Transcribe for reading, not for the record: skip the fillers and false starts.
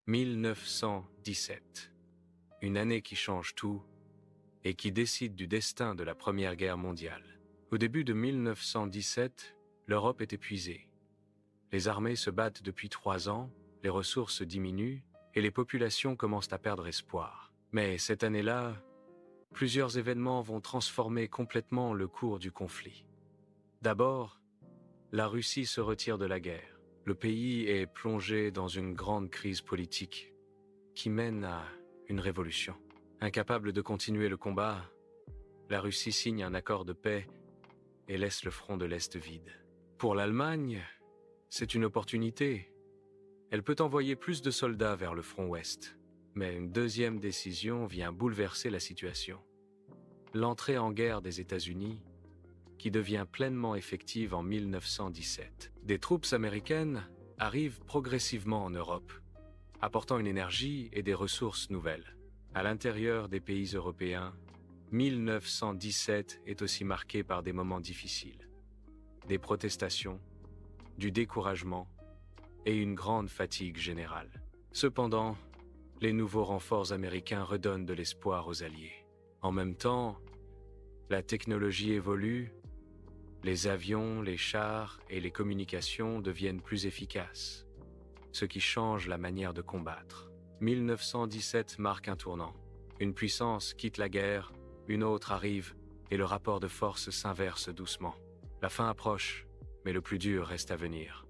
1917. Une année qui change tout et qui décide du destin de la Première Guerre mondiale. Au début de 1917, l'Europe est épuisée. Les armées se battent depuis 3 ans, les ressources diminuent et les populations commencent à perdre espoir. Mais cette année-là, plusieurs événements vont transformer complètement le cours du conflit. D'abord, la Russie se retire de la guerre. Le pays est plongé dans une grande crise politique qui mène à une révolution. Incapable de continuer le combat, la Russie signe un accord de paix et laisse le front de l'Est vide. Pour l'Allemagne, c'est une opportunité. Elle peut envoyer plus de soldats vers le front ouest. Mais une deuxième décision vient bouleverser la situation. L'entrée en guerre des États-Unis, qui devient pleinement effective en 1917. Des troupes américaines arrivent progressivement en Europe, apportant une énergie et des ressources nouvelles. À l'intérieur des pays européens, 1917 est aussi marqué par des moments difficiles. Des protestations, du découragement et une grande fatigue générale. Cependant, les nouveaux renforts américains redonnent de l'espoir aux Alliés. En même temps, la technologie évolue, les avions, les chars et les communications deviennent plus efficaces, ce qui change la manière de combattre. 1917 marque un tournant. Une puissance quitte la guerre, une autre arrive et le rapport de force s'inverse doucement. La fin approche, mais le plus dur reste à venir.